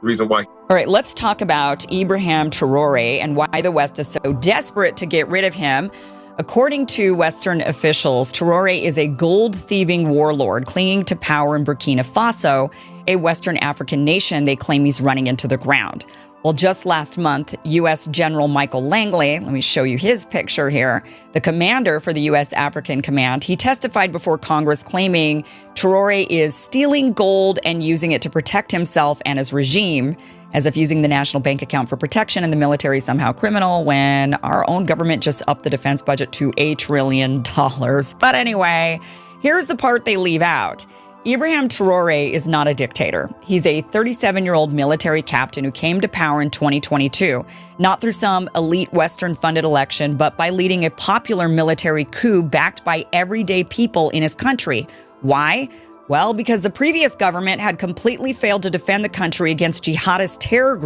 reason why. All right, let's talk about Ibrahim Traore and why the West is so desperate to get rid of him. According to Western officials, Traore is a gold-thieving warlord clinging to power in Burkina Faso, a Western African nation they claim he's running into the ground. Well, just last month, U.S. General Michael Langley, let me show you his picture here, the commander for the U.S. African Command, he testified before Congress claiming Traore is stealing gold and using it to protect himself and his regime, as if using the national bank account for protection and the military is somehow criminal when our own government just upped the defense budget to $1 trillion. But anyway, here's the part they leave out. Ibrahim Traore is not a dictator. He's a 37-year-old military captain who came to power in 2022, not through some elite Western-funded election, but by leading a popular military coup backed by everyday people in his country. Why? Well, because the previous government had completely failed to defend the country against jihadist terror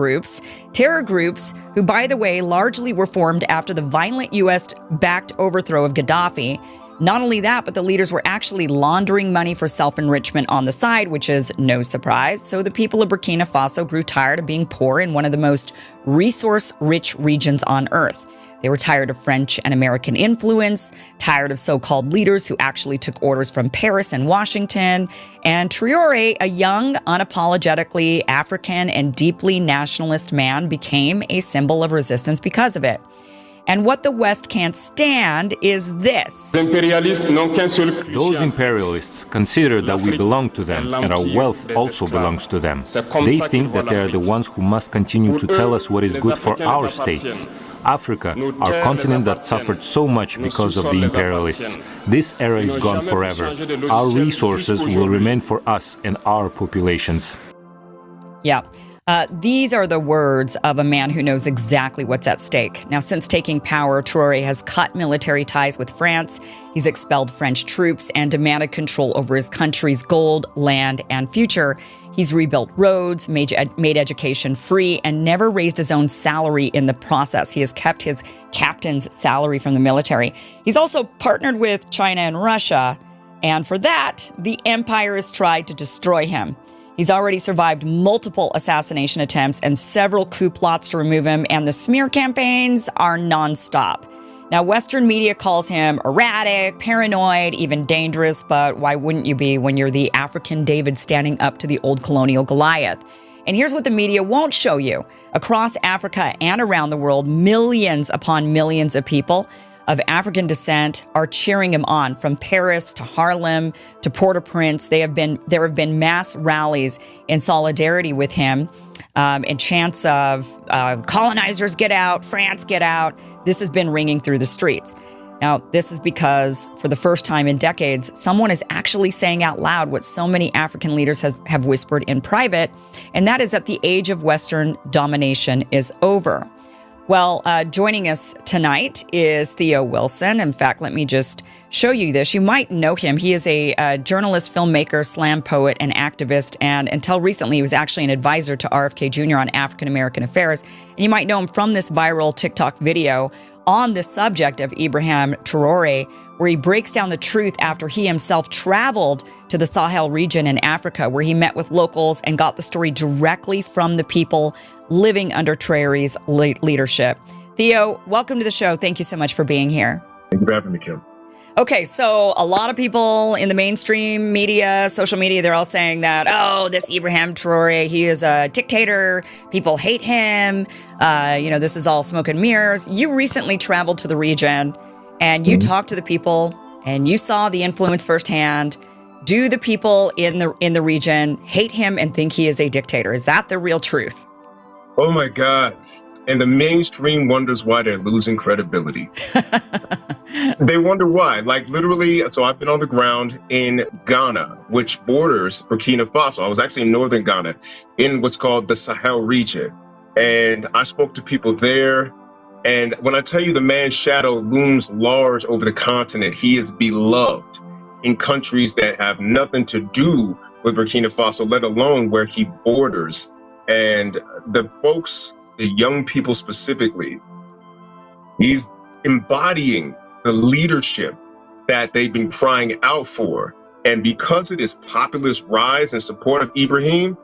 groups who, by the way, largely were formed after the violent U.S.-backed overthrow of Gaddafi. Not only that, but the leaders were actually laundering money for self-enrichment on the side, which is no surprise. So the people of Burkina Faso grew tired of being poor in one of the most resource-rich regions on earth. They were tired of French and American influence, tired of so-called leaders who actually took orders from Paris and Washington. And Traore, a young, unapologetically African and deeply nationalist man, became a symbol of resistance because of it. And what the West can't stand is this. Those imperialists consider that we belong to them and our wealth also belongs to them. They think that they are the ones who must continue to tell us what is good for our states. Africa, our continent that suffered so much because of the imperialists. This era is gone forever. Our resources will remain for us and our populations. Yeah. These are the words of a man who knows exactly what's at stake. Now, since taking power, Traore has cut military ties with France. He's expelled French troops and demanded control over his country's gold, land, and future. He's rebuilt roads, made education free, and never raised his own salary in the process. He has kept his captain's salary from the military. He's also partnered with China and Russia, and for that, the empire has tried to destroy him. He's already survived multiple assassination attempts and several coup plots to remove him, and the smear campaigns are nonstop. Now, Western media calls him erratic, paranoid, even dangerous, but why wouldn't you be when you're the African David standing up to the old colonial Goliath? And here's what the media won't show you. Across Africa and around the world, millions upon millions of people of African descent are cheering him on, from Paris to Harlem to Port-au-Prince. There have been mass rallies in solidarity with him, and chants of colonizers get out, France get out. This has been ringing through the streets. Now, this is because for the first time in decades, someone is actually saying out loud what so many African leaders have whispered in private, and that is that the age of Western domination is over. Well, joining us tonight is Theo Wilson. In fact, let me just show you this. You might know him. He is a journalist, filmmaker, slam poet, and activist. And until recently, he was actually an advisor to RFK Jr. on African-American affairs. And you might know him from this viral TikTok video on the subject of Ibrahim Traore, where he breaks down the truth after he himself traveled to the Sahel region in Africa, where he met with locals and got the story directly from the people living under Traore's leadership. Theo, welcome to the show. Thank you so much for being here. Thank you for having me, Kim. Okay, so a lot of people in the mainstream media, social media, they're all saying that, oh, this Ibrahim Traore, he is a dictator. People hate him. This is all smoke and mirrors. You recently traveled to the region and you talked to the people and you saw the influence firsthand. Do the people in the region hate him and think he is a dictator? Is that the real truth? Oh my God. And the mainstream wonders why they're losing credibility. They wonder why. Like literally, so I've been on the ground in Ghana, which borders Burkina Faso. I was actually in northern Ghana in what's called the Sahel region. And I spoke to people there. And when I tell you the man's shadow looms large over the continent, he is beloved in countries that have nothing to do with Burkina Faso, let alone where he borders. And the folks, the young people specifically, he's embodying the leadership that they've been crying out for. And because of this populist rise in support of Ibrahim,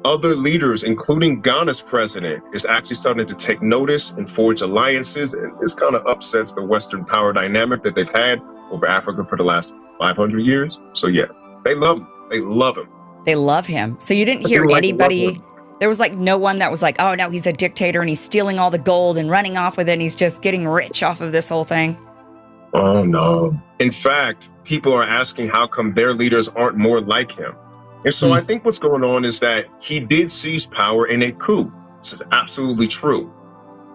Other leaders, including Ghana's president, is actually starting to take notice and forge alliances. And this kind of upsets the Western power dynamic that they've had over Africa for the last 500 years. So yeah, they love him. They love him. They love him. So you didn't hear anybody, there was like no one that was like, oh no, he's a dictator and he's stealing all the gold and running off with it and he's just getting rich off of this whole thing? Oh no. In fact, people are asking how come their leaders aren't more like him. And so I think what's going on is that he did seize power in a coup. This is absolutely true.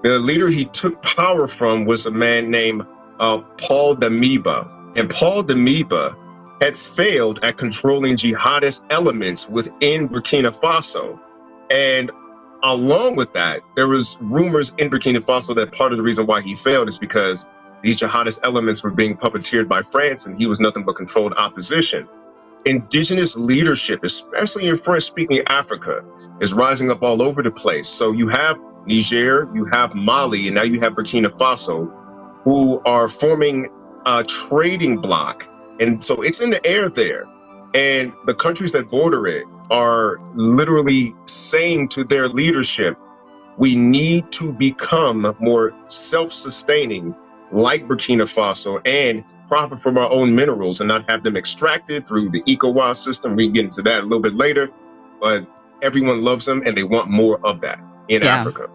The leader he took power from was a man named Paul Damiba. And Paul Damiba had failed at controlling jihadist elements within Burkina Faso. And along with that, there was rumors in Burkina Faso that part of the reason why he failed is because these jihadist elements were being puppeteered by France and he was nothing but controlled opposition. Indigenous leadership, especially in French-speaking Africa, is rising up all over the place. So you have Niger, you have Mali, and now you have Burkina Faso, who are forming a trading bloc. And so it's in the air there. And the countries that border it are literally saying to their leadership, we need to become more self-sustaining like Burkina Faso and profit from our own minerals and not have them extracted through the ECOWAS system. We can get into that a little bit later, but everyone loves them and they want more of that in Africa.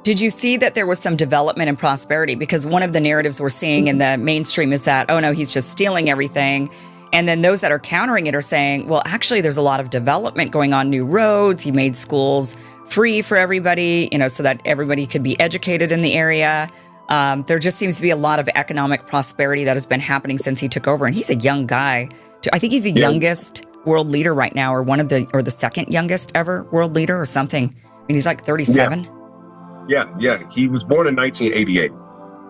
Did you see that there was some development and prosperity? Because one of the narratives we're seeing in the mainstream is that, oh no, he's just stealing everything. And then those that are countering it are saying, well, actually, there's a lot of development going on, new roads. He made schools free for everybody, so that everybody could be educated in the area. There just seems to be a lot of economic prosperity that has been happening since he took over. And he's a young guy. I think he's the youngest world leader right now, or the second youngest ever world leader or something. I mean, he's like 37. Yeah. He was born in 1988.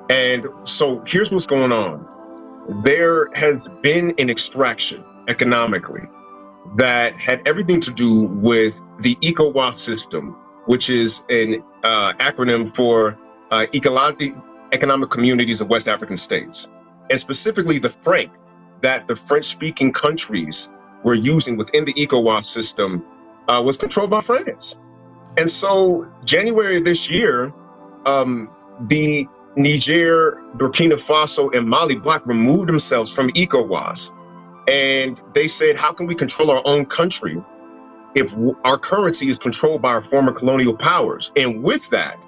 And so here's what's going on. There has been an extraction economically that had everything to do with the ECOWAS system, which is an acronym for Economic Communities of West African States, and specifically the franc that the French-speaking countries were using within the ECOWAS system was controlled by France. And so January of this year, the Niger, Burkina Faso, and Mali bloc removed themselves from ECOWAS. And they said, how can we control our own country if our currency is controlled by our former colonial powers? And with that,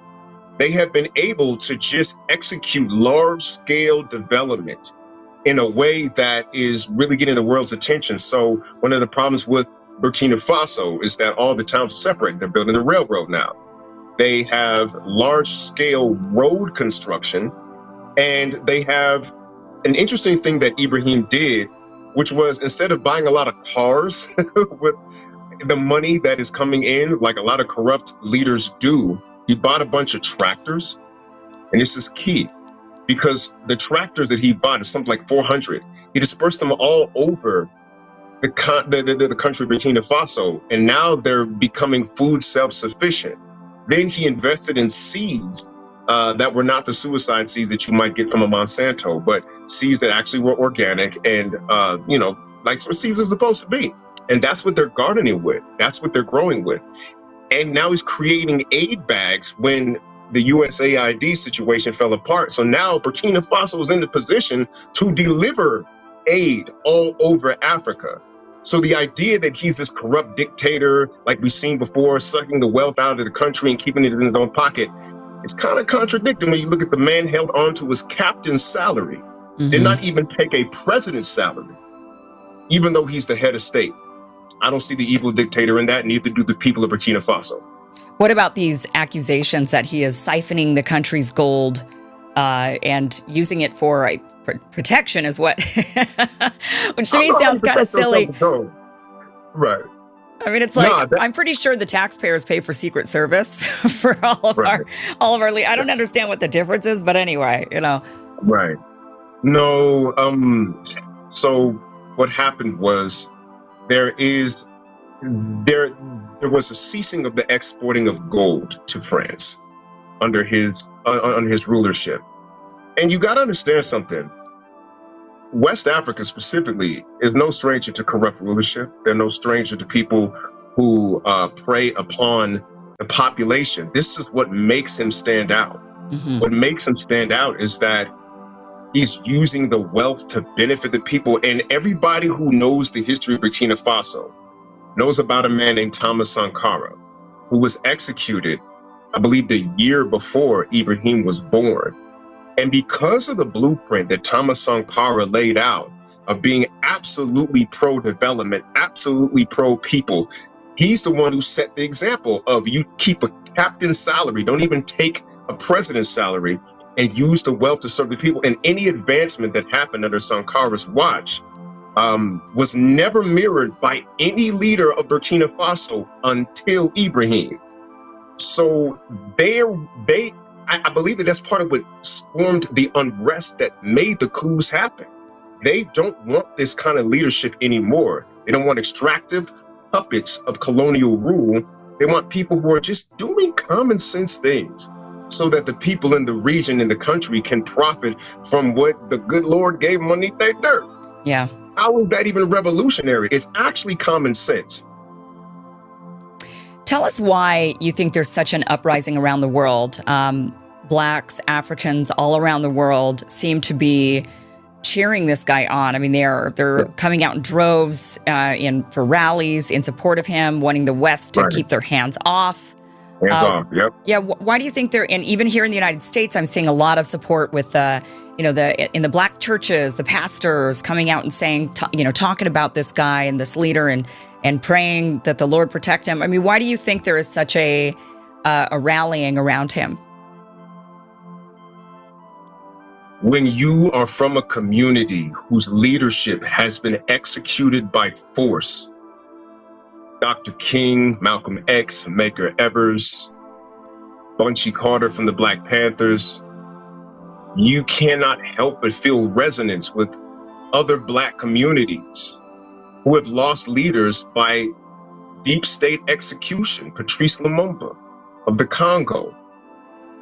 they have been able to just execute large-scale development in a way that is really getting the world's attention. So one of the problems with Burkina Faso is that all the towns are separated. They're building a railroad now. They have large-scale road construction, and they have an interesting thing that Ibrahim did, which was instead of buying a lot of cars with the money that is coming in, like a lot of corrupt leaders do, he bought a bunch of tractors. And this is key, because the tractors that he bought is something like 400. He dispersed them all over the country, Burkina Faso, and now they're becoming food self-sufficient. Then he invested in seeds that were not the suicide seeds that you might get from a Monsanto, but seeds that actually were organic and, like some seeds are supposed to be. And that's what they're gardening with. That's what they're growing with. And now he's creating aid bags when the USAID situation fell apart. So now Burkina Faso is in the position to deliver aid all over Africa. So the idea that he's this corrupt dictator, like we've seen before, sucking the wealth out of the country and keeping it in his own pocket, it's kind of contradicting when you look at the man held onto his captain's salary. Did not even take a president's salary, even though he's the head of state. I don't see the evil dictator in that, neither do the people of Burkina Faso. What about these accusations that he is siphoning the country's gold and using it for protection is what, which to me sounds kind of silly. Right. I mean, it's like, I'm pretty sure the taxpayers pay for Secret Service for all of our I don't understand what the difference is, but anyway, Right. No, so what happened was there was a ceasing of the exporting of gold to France under his rulership. And you got to understand something. West Africa specifically is no stranger to corrupt rulership. They're no stranger to people who prey upon the population. This is what makes him stand out. Mm-hmm. What makes him stand out is that he's using the wealth to benefit the people. And everybody who knows the history of Burkina Faso knows about a man named Thomas Sankara, who was executed, I believe, the year before Ibrahim was born. And because of the blueprint that Thomas Sankara laid out of being absolutely pro-development, absolutely pro-people, he's the one who set the example of you keep a captain's salary, don't even take a president's salary, and use the wealth to serve the people. And any advancement that happened under Sankara's watch was never mirrored by any leader of Burkina Faso until Ibrahim. So I believe that that's part of what formed the unrest that made the coups happen. They don't want this kind of leadership anymore. They don't want extractive puppets of colonial rule. They want people who are just doing common sense things so that the people in the region, in the country, can profit from what the good Lord gave them underneath their dirt. Yeah. How is that even revolutionary? It's actually common sense. Tell us why you think there's such an uprising around the world. Blacks, Africans, all around the world seem to be cheering this guy on. I mean, they're coming out in droves for rallies in support of him, wanting the West to keep their hands off. Hands off, yep. Yeah, why do you think and even here in the United States, I'm seeing a lot of support with in the black churches, the pastors coming out and saying, talking about this guy and this leader and praying that the Lord protect him. I mean, why do you think there is such a rallying around him? When you are from a community whose leadership has been executed by force, Dr. King, Malcolm X, Medgar Evers, Bunchy Carter from the Black Panthers, you cannot help but feel resonance with other Black communities who have lost leaders by deep state execution. Patrice Lumumba of the Congo.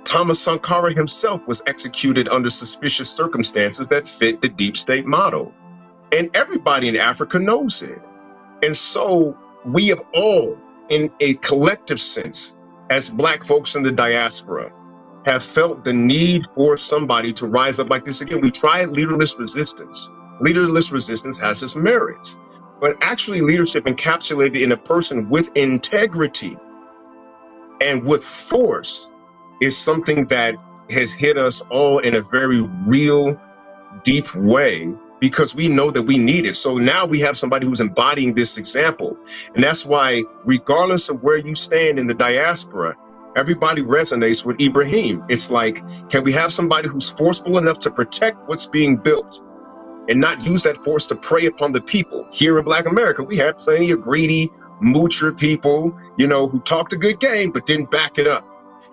Thomas Sankara himself was executed under suspicious circumstances that fit the deep state model. And everybody in Africa knows it. And so we have all, in a collective sense, as Black folks in the diaspora, have felt the need for somebody to rise up like this again. We tried leaderless resistance. Leaderless resistance has its merits, but actually leadership encapsulated in a person with integrity and with force is something that has hit us all in a very real, deep way, because we know that we need it. So now we have somebody who's embodying this example. And that's why, regardless of where you stand in the diaspora, everybody resonates with Ibrahim. It's like, can we have somebody who's forceful enough to protect what's being built and not use that force to prey upon the people? Here in Black America, we have plenty of greedy, moocher people, who talked a good game, but didn't back it up.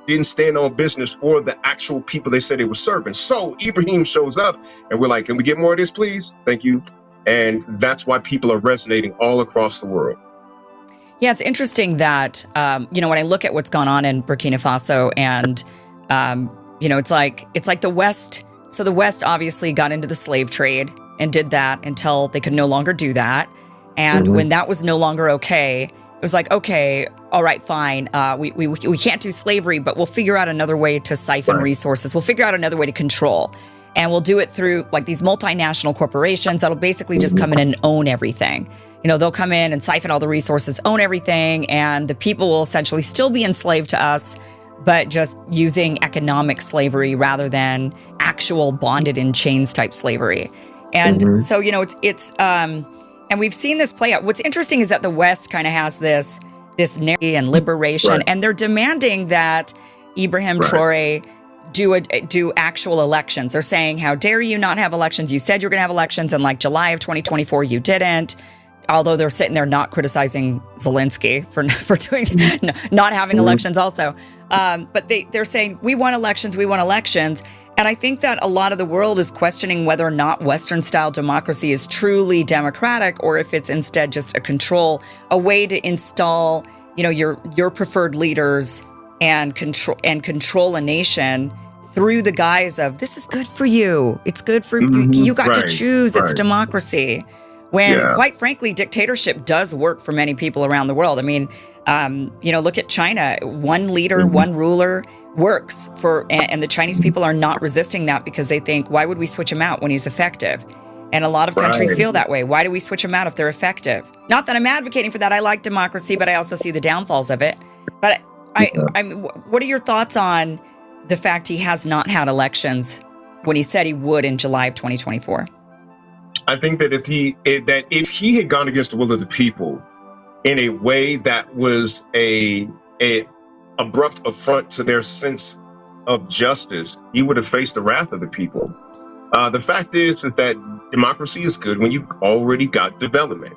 Didn't stand on business for the actual people they said they were serving. So Ibrahim shows up and we're like, can we get more of this, please? Thank you. And that's why people are resonating all across the world. Yeah, it's interesting that, when I look at what's gone on in Burkina Faso and, it's like the West. So the West obviously got into the slave trade and did that until they could no longer do that. And when that was no longer okay, it was like, okay, all right, fine. We can't do slavery, but we'll figure out another way to siphon resources. We'll figure out another way to control. And we'll do it through like these multinational corporations that'll basically just come in and own everything. They'll come in and siphon all the resources, own everything, and the people will essentially still be enslaved to us, but just using economic slavery rather than actual bonded in chains type slavery. And so, and we've seen this play out. What's interesting is that the West kind of has this narrative and liberation, and they're demanding that Ibrahim Traore do actual elections. They're saying, how dare you not have elections? You said you're going to have elections in like July of 2024. You didn't. Although they're sitting there not criticizing Zelensky for doing not having elections also. But they're saying, we want elections. And I think that a lot of the world is questioning whether or not Western-style democracy is truly democratic, or if it's instead just a way to install, your preferred leaders and control a nation through the guise of, this is good for you. It's good for you. You got to choose. It's democracy. when, Yeah. quite frankly, dictatorship does work for many people around the world. I mean, look at China. One leader, one ruler works for, and the Chinese people are not resisting that because they think, why would we switch him out when he's effective? And a lot of countries feel that way. Why do we switch them out if they're effective? Not that I'm advocating for that. I like democracy, but I also see the downfalls of it. But what are your thoughts on the fact he has not had elections when he said he would in July of 2024? I think that if he had gone against the will of the people in a way that was a abrupt affront to their sense of justice, he would have faced the wrath of the people. The fact is that democracy is good when you've already got development.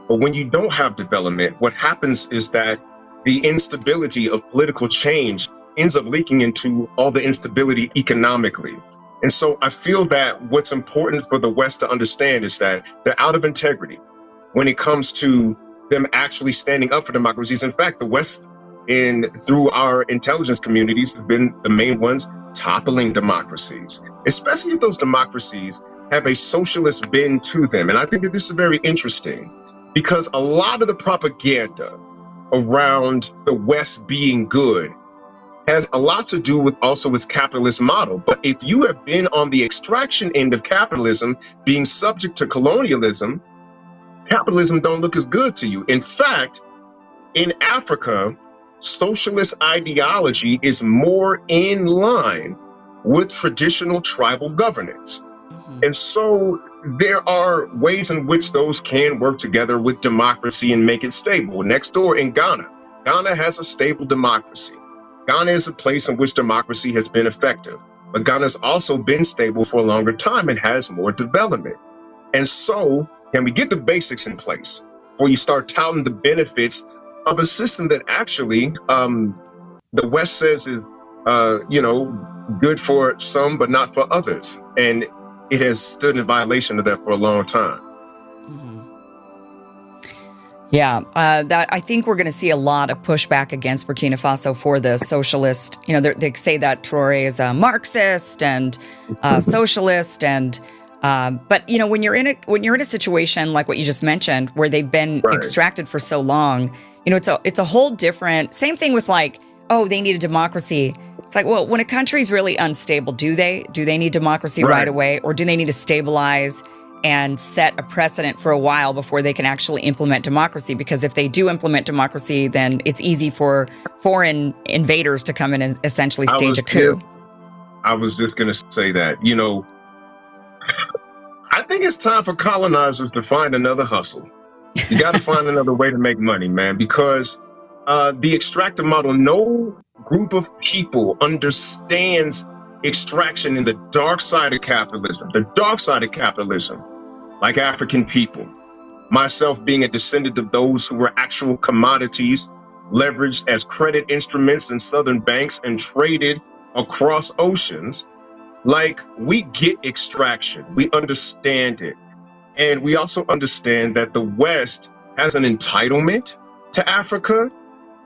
But when you don't have development, what happens is that the instability of political change ends up leaking into all the instability economically. And so I feel that what's important for the West to understand is that they're out of integrity when it comes to them actually standing up for democracies. In fact, the West, through our intelligence communities, have been the main ones toppling democracies, especially if those democracies have a socialist bend to them. And I think that this is very interesting because a lot of the propaganda around the West being good has a lot to do with also its capitalist model. But if you have been on the extraction end of capitalism, being subject to colonialism, capitalism don't look as good to you. In fact, in Africa, socialist ideology is more in line with traditional tribal governance. And so there are ways in which those can work together with democracy and make it stable. Next door in Ghana, Ghana has a stable democracy. Ghana is a place in which democracy has been effective, but Ghana's also been stable for a longer time and has more development. And so can we get the basics in place before you start touting the benefits of a system that actually the West says is, good for some, but not for others. And it has stood in violation of that for a long time. Yeah, that I think we're going to see a lot of pushback against Burkina Faso for the socialist. They say that Traore is a Marxist and socialist, and but when you're in a situation like what you just mentioned, where they've been extracted for so long, it's a whole different. Same thing with they need a democracy. It's like, well, when a country's really unstable, do they need democracy right away, or do they need to stabilize and set a precedent for a while before they can actually implement democracy? Because if they do implement democracy, then it's easy for foreign invaders to come in and essentially stage a coup. I was just going to say that, I think it's time for colonizers to find another hustle. You got to find another way to make money, man, because the extractive model, no group of people understands extraction in the dark side of capitalism, like African people. Myself being a descendant of those who were actual commodities leveraged as credit instruments in southern banks and traded across oceans. Like, we get extraction, we understand it. And we also understand that the West has an entitlement to Africa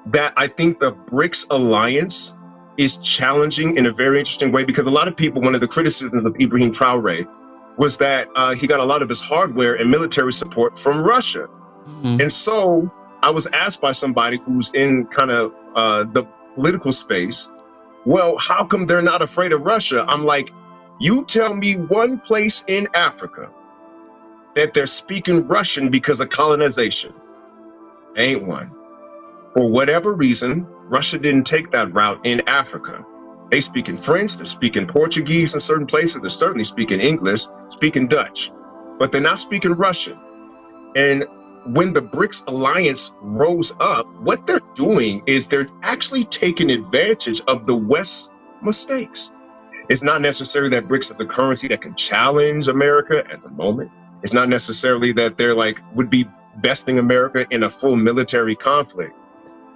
that I think the BRICS alliance is challenging in a very interesting way, because a lot of people, one of the criticisms of Ibrahim Traore was that he got a lot of his hardware and military support from Russia. And so I was asked by somebody who's in kind of the political space, well, how come they're not afraid of Russia? I'm like, you tell me one place in Africa that they're speaking Russian because of colonization. Ain't one. For whatever reason, Russia didn't take that route in Africa. They speak in French, they're speaking Portuguese in certain places, they're certainly speaking English, speaking Dutch, but they're not speaking Russian. And when the BRICS alliance rose up, what they're doing is they're actually taking advantage of the West's mistakes. It's not necessarily that BRICS is the currency that can challenge America at the moment. It's not necessarily that they're would be besting America in a full military conflict.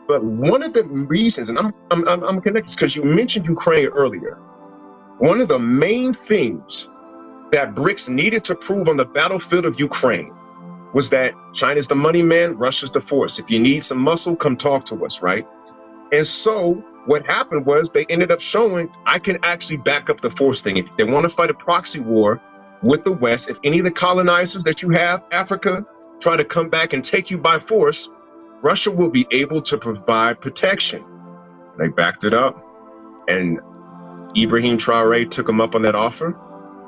But one of the reasons, and I'm connected, because you mentioned Ukraine earlier. One of the main things that BRICS needed to prove on the battlefield of Ukraine was that China's the money man, Russia's the force. If you need some muscle, come talk to us, right? And so what happened was they ended up showing, I can actually back up the force thing. If they want to fight a proxy war, with the West. If any of the colonizers that you have, Africa, try to come back and take you by force, Russia will be able to provide protection. They backed it up, and Ibrahim Traore took them up on that offer.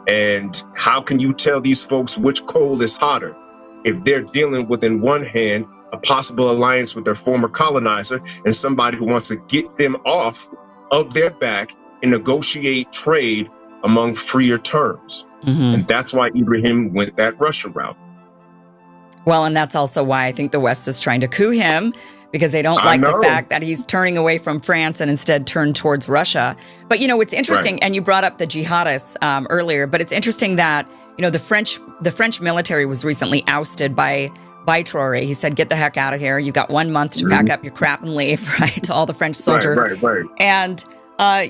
And how can you tell these folks which coal is hotter if they're dealing with, in one hand, a possible alliance with their former colonizer and somebody who wants to get them off of their back and negotiate trade among freer terms? And that's why Ibrahim went that Russia route. Well, and that's also why I think the West is trying to coup him, because they don't like the fact that he's turning away from France and instead turned towards Russia. But, you know, it's interesting, and you brought up the jihadists earlier, but it's interesting that, you know, the French military was recently ousted by Traore. He said, get the heck out of here. You got 1 month to pack up your crap and leave, right, to all the French soldiers. Right. And,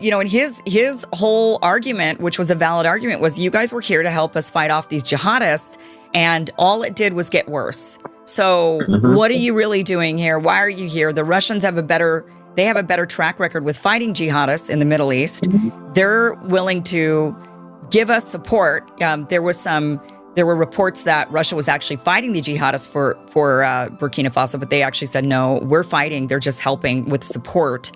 you know, and his whole argument, which was a valid argument, was you guys were here to help us fight off these jihadists, and all it did was get worse. So what are you really doing here? Why are you here? The Russians have a better track record with fighting jihadists in the Middle East. They're willing to give us support. There were reports that Russia was actually fighting the jihadists for Burkina Faso, but they actually said, no, we're fighting. They're just helping with support.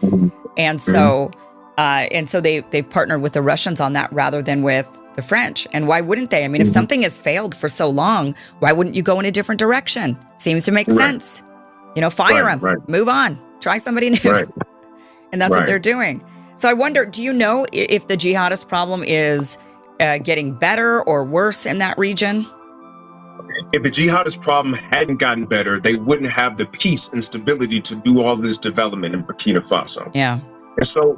And so they've partnered with the Russians on that rather than with the French. And why wouldn't they? I mean, if something has failed for so long, why wouldn't you go in a different direction? Seems to make sense. You know, fire them, move on, try somebody new. And that's what they're doing. So I wonder, do you know if the jihadist problem is getting better or worse in that region? If the jihadist problem hadn't gotten better, they wouldn't have the peace and stability to do all this development in Burkina Faso. Yeah. And so,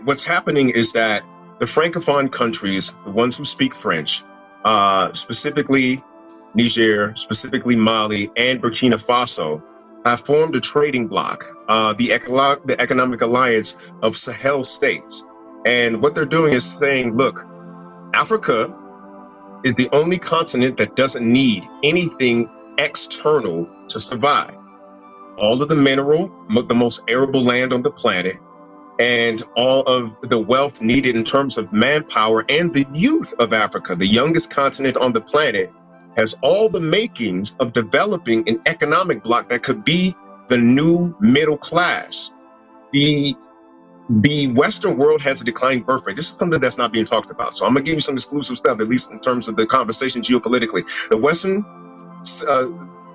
what's happening is that the Francophone countries, the ones who speak French, specifically Niger, specifically Mali, and Burkina Faso, have formed a trading bloc, the Economic Alliance of Sahel states. And what they're doing is saying, look, Africa is the only continent that doesn't need anything external to survive. All of the mineral, the most arable land on the planet, and all of the wealth needed in terms of manpower, and the youth of Africa, the youngest continent on the planet, has all the makings of developing an economic bloc that could be the new middle class. The Western world has a declining birth rate. This is something that's not being talked about. So I'm gonna give you some exclusive stuff, at least in terms of the conversation geopolitically. The Western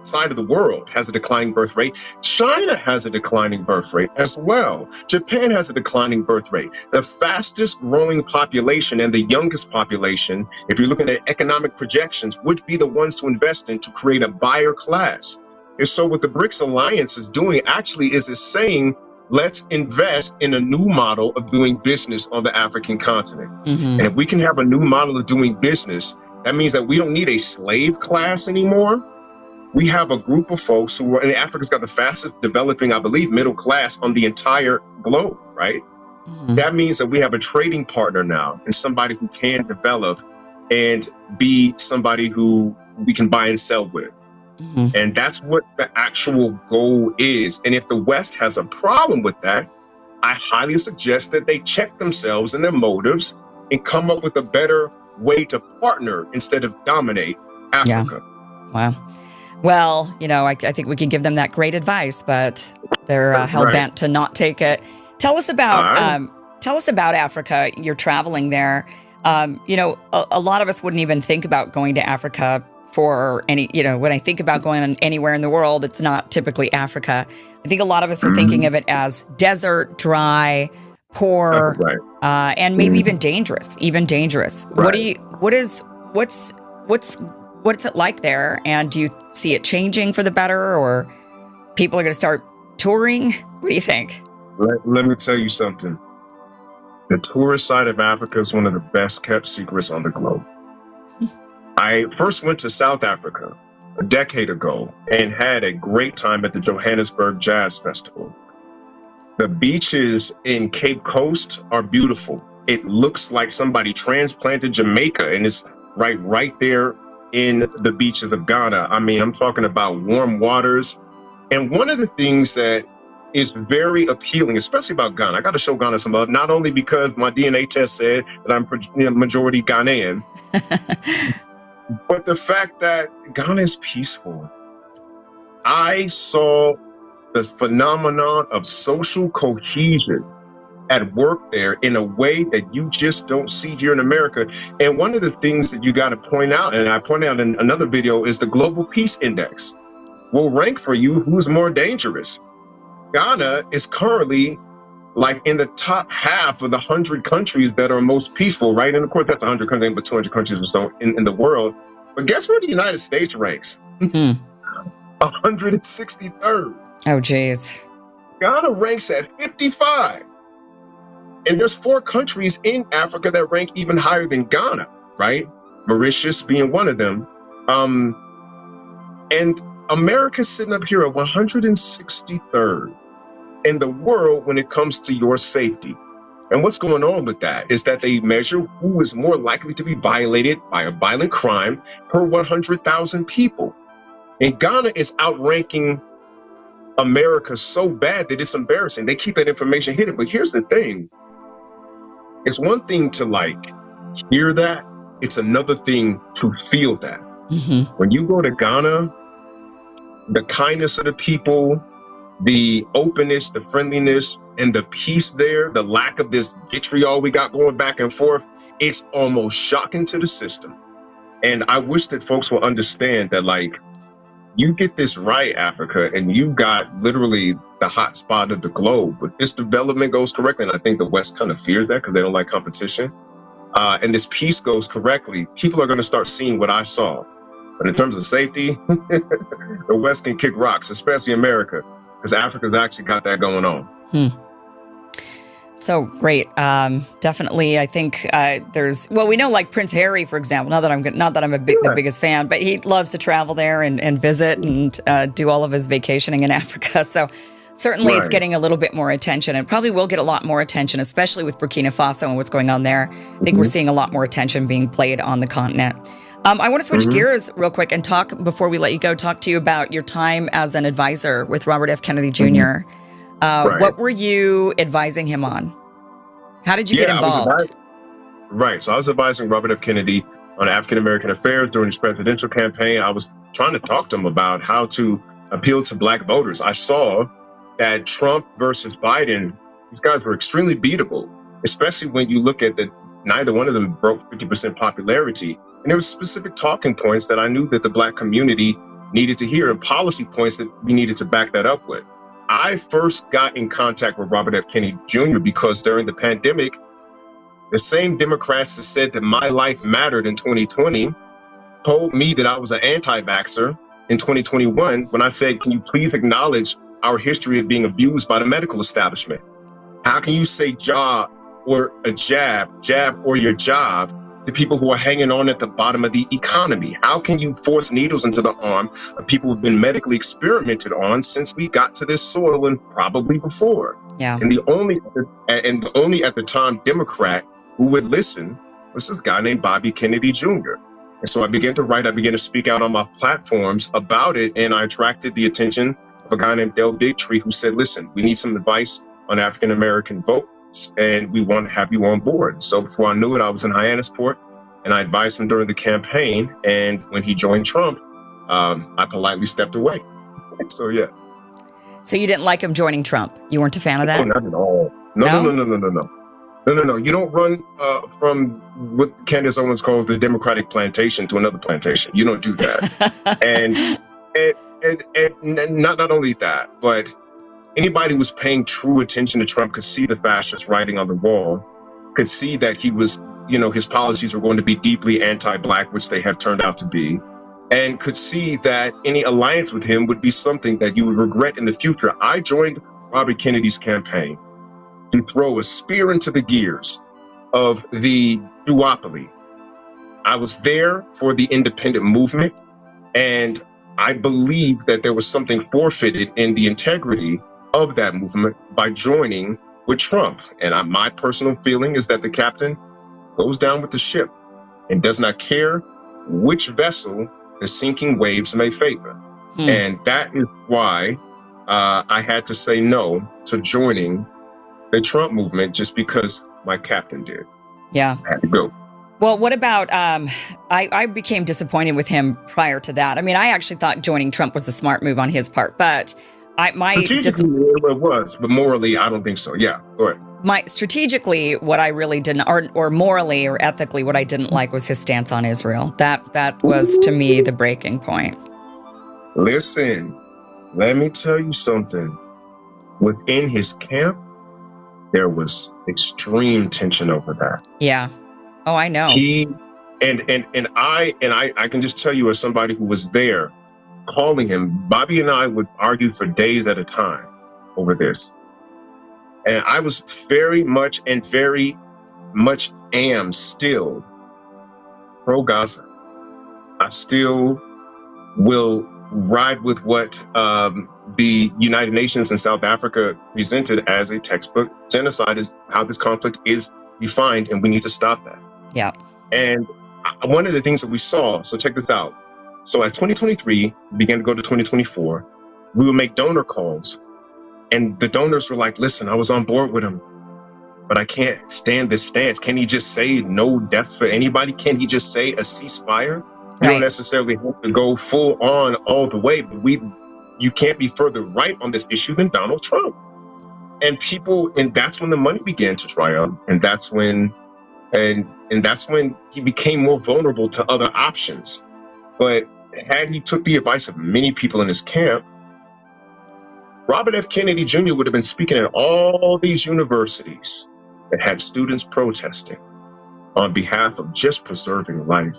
side of the world has a declining birth rate. China has a declining birth rate as well. Japan has a declining birth rate. The fastest growing population and the youngest population, if you're looking at economic projections, would be the ones to invest in to create a buyer class. And so what the BRICS Alliance is doing actually is saying, let's invest in a new model of doing business on the African continent. And if we can have a new model of doing business, that means that we don't need a slave class anymore. We have a group of folks who are, and Africa's got the fastest developing, I believe, middle class on the entire globe, right? That means that we have a trading partner now, and somebody who can develop and be somebody who we can buy and sell with. And that's what the actual goal is. And if the West has a problem with that, I highly suggest that they check themselves and their motives and come up with a better way to partner instead of dominate Africa. Wow. Well, you know, I think we could give them that great advice, but they're hell-bent to not take it. Tell us about Africa. You're traveling there. You know, a lot of us wouldn't even think about going to Africa for any, you know, when I think about going anywhere in the world, it's not typically Africa. I think a lot of us are thinking of it as desert, dry, poor, and maybe even dangerous. What's it like there? And do you see it changing for the better, or people are going to start touring? What do you think? Let me tell you something. The tourist side of Africa is one of the best kept secrets on the globe. I first went to South Africa a decade ago and had a great time at the Johannesburg Jazz Festival. The beaches in Cape Coast are beautiful. It looks like somebody transplanted Jamaica, and it's right there in the beaches of Ghana. I mean, I'm talking about warm waters. And one of the things that is very appealing, especially about Ghana, I got to show Ghana some love, not only because my DNA test said that I'm majority Ghanaian, But the fact that Ghana is peaceful, I saw the phenomenon of social cohesion at work there in a way that you just don't see here in America. And one of the things that you got to point out, and I pointed out in another video, is the Global Peace Index will rank for you who's more dangerous. Ghana is currently like in the top half of the 100 countries that are most peaceful, right? And of course, that's 100 countries, but 200 countries or so in the world. But guess where the United States ranks? 163rd. Oh, geez. Ghana ranks at 55. And there's 4 countries in Africa that rank even higher than Ghana, right? Mauritius being one of them. And America's sitting up here at 163rd in the world when it comes to your safety. And what's going on with that is that they measure who is more likely to be violated by a violent crime per 100,000 people. And Ghana is outranking America so bad that it's embarrassing. They keep that information hidden. But here's the thing. It's one thing to like hear that. It's another thing to feel that. Mm-hmm. When you go to Ghana, the kindness of the people, the openness, the friendliness, and the peace there, the lack of this vitriol we got going back and forth, it's almost shocking to the system. And I wish that folks will understand that, like, you get this right, Africa, and you got literally the hot spot of the globe. But this development goes correctly, and I think the West kind of fears that because they don't like competition. And this peace goes correctly, people are going to start seeing what I saw. But in terms of safety, the West can kick rocks, especially America, because Africa's actually got that going on. So great. Definitely. I think we know like Prince Harry, for example, not that I'm the biggest fan, but he loves to travel there and visit and do all of his vacationing in Africa. So certainly it's getting a little bit more attention, and probably will get a lot more attention, especially with Burkina Faso and what's going on there. I think we're seeing a lot more attention being played on the continent. I want to switch gears real quick and before we let you go, talk to you about your time as an advisor with Robert F. Kennedy Jr. What were you advising him on? How did you get involved? So I was advising Robert F. Kennedy on African-American affairs during his presidential campaign. I was trying to talk to him about how to appeal to Black voters. I saw that Trump versus Biden, these guys were extremely beatable, especially when you look at that neither one of them broke 50% popularity. And there were specific talking points that I knew that the Black community needed to hear and policy points that we needed to back that up with. I first got in contact with Robert F. Kennedy Jr. because during the pandemic, the same Democrats that said that my life mattered in 2020 told me that I was an anti-vaxxer in 2021 when I said, can you please acknowledge our history of being abused by the medical establishment? How can you say job or a jab or your job to people who are hanging on at the bottom of the economy? How can you force needles into the arm of people who've been medically experimented on since we got to this soil and probably before? Yeah. And the only at the time Democrat who would listen was this guy named Bobby Kennedy Jr. And so I began to write, I began to speak out on my platforms about it, and I attracted the attention of a guy named Del Bigtree who said, listen, we need some advice on African-American votes, and we want to have you on board. So before I knew it, I was in Hyannisport, and I advised him during the campaign. And when he joined Trump, I politely stepped away. So, yeah. So you didn't like him joining Trump? You weren't a fan of that? Oh, not at all. No. You don't run from what Candace Owens calls the Democratic plantation to another plantation. You don't do that. and not only that, but anybody who was paying true attention to Trump could see the fascist writing on the wall, could see that he was, his policies were going to be deeply anti-Black, which they have turned out to be, and could see that any alliance with him would be something that you would regret in the future. I joined Robert Kennedy's campaign to throw a spear into the gears of the duopoly. I was there for the independent movement, and I believed that there was something forfeited in the integrity of that movement by joining with Trump. And my personal feeling is that the captain goes down with the ship and does not care which vessel the sinking waves may favor. And that is why I had to say no to joining the Trump movement, just because my captain did. Yeah. I had to go. Well, what about, I became disappointed with him prior to that. I mean, I actually thought joining Trump was a smart move on his part, but Strategically, it was, but morally, I don't think so. Yeah, go ahead. Strategically, what I really didn't, or morally or ethically, what I didn't like was his stance on Israel. That was, to me, the breaking point. Listen, let me tell you something. Within his camp, there was extreme tension over that. Yeah. Oh, I know. I can just tell you, as somebody who was there, calling him, Bobby and I would argue for days at a time over this. And I was very much am still pro Gaza. I still will ride with what the United Nations in South Africa presented as a textbook. Genocide is how this conflict is defined, and we need to stop that. Yeah. And one of the things that we saw, so check this out. So as 2023 began to go to 2024, we would make donor calls, and the donors were like, listen, I was on board with him, but I can't stand this stance. Can he just say no deaths for anybody? Can he just say a ceasefire? You don't necessarily have to go full on all the way, but you can't be further right on this issue than Donald Trump. And that's when the money began to dry up. And that's when he became more vulnerable to other options. But had he took the advice of many people in his camp, Robert F. Kennedy Jr. would have been speaking at all these universities that had students protesting on behalf of just preserving life.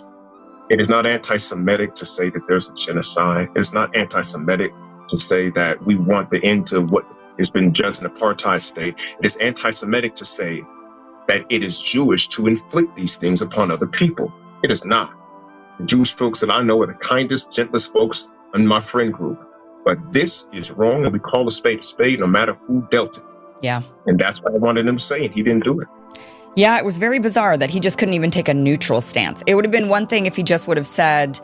It is not anti-Semitic to say that there's a genocide. It's not anti-Semitic to say that we want the end to what has been just an apartheid state. It is anti-Semitic to say that it is Jewish to inflict these things upon other people. It is not. The Jewish folks that I know are the kindest, gentlest folks in my friend group. But this is wrong, and we call a spade no matter who dealt it. Yeah. And that's what I wanted him to say, and he didn't do it. Yeah, it was very bizarre that he just couldn't even take a neutral stance. It would have been one thing if he just would have said,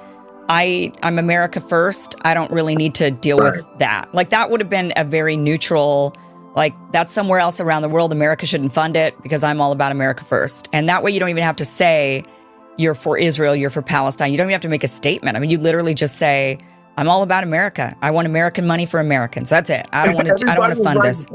I'm America first. I don't really need to deal with that. Like, that would have been a very neutral, like, that's somewhere else around the world. America shouldn't fund it because I'm all about America first. And that way you don't even have to say you're for Israel, you're for Palestine. You don't even have to make a statement. I mean, you literally just say, I'm all about America. I want American money for Americans. That's it. I don't want to fund this.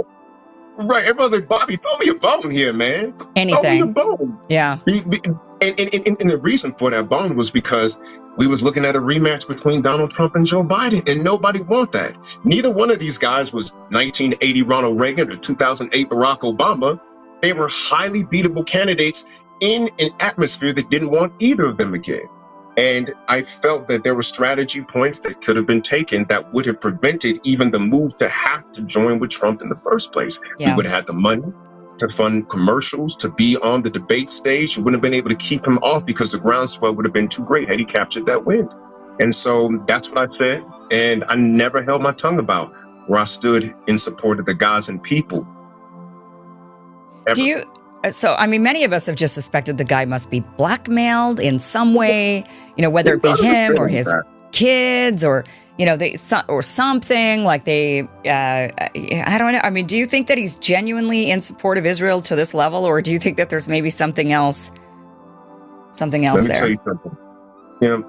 Right. Everybody's like, Bobby, throw me a bone here, man. Anything. Throw me a bone. Yeah. And the reason for that bone was because we was looking at a rematch between Donald Trump and Joe Biden, and nobody want that. Neither one of these guys was 1980 Ronald Reagan or 2008 Barack Obama. They were highly beatable candidates in an atmosphere that didn't want either of them again. And I felt that there were strategy points that could have been taken that would have prevented even the move to have to join with Trump in the first place. Yeah. We would have had the money to fund commercials, to be on the debate stage. You wouldn't have been able to keep him off because the groundswell would have been too great had he captured that win. And so that's what I said. And I never held my tongue about where I stood in support of the Gazan people. Ever. So, I mean, many of us have just suspected the guy must be blackmailed in some way, whether it be him or his kids or, or something like I don't know. I mean, do you think that he's genuinely in support of Israel to this level, or do you think that there's maybe something else there? Let me tell you something.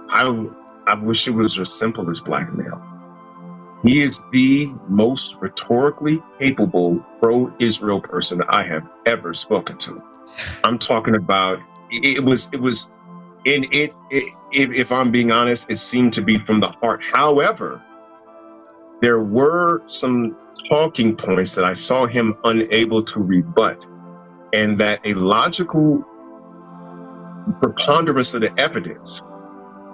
I wish it was as simple as blackmail. He is the most rhetorically capable pro-Israel person I have ever spoken to. I'm talking about, if I'm being honest, it seemed to be from the heart. However, there were some talking points that I saw him unable to rebut, and that a logical preponderance of the evidence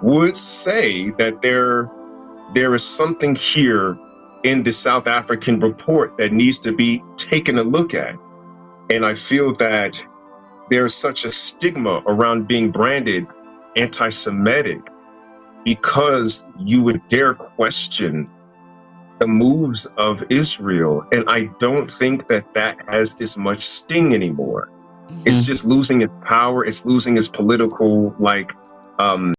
would say that there is something here in the South African report that needs to be taken a look at. And I feel that there's such a stigma around being branded anti-Semitic because you would dare question the moves of Israel. And I don't think that has as much sting anymore. Mm-hmm. It's just losing its power. It's losing its political,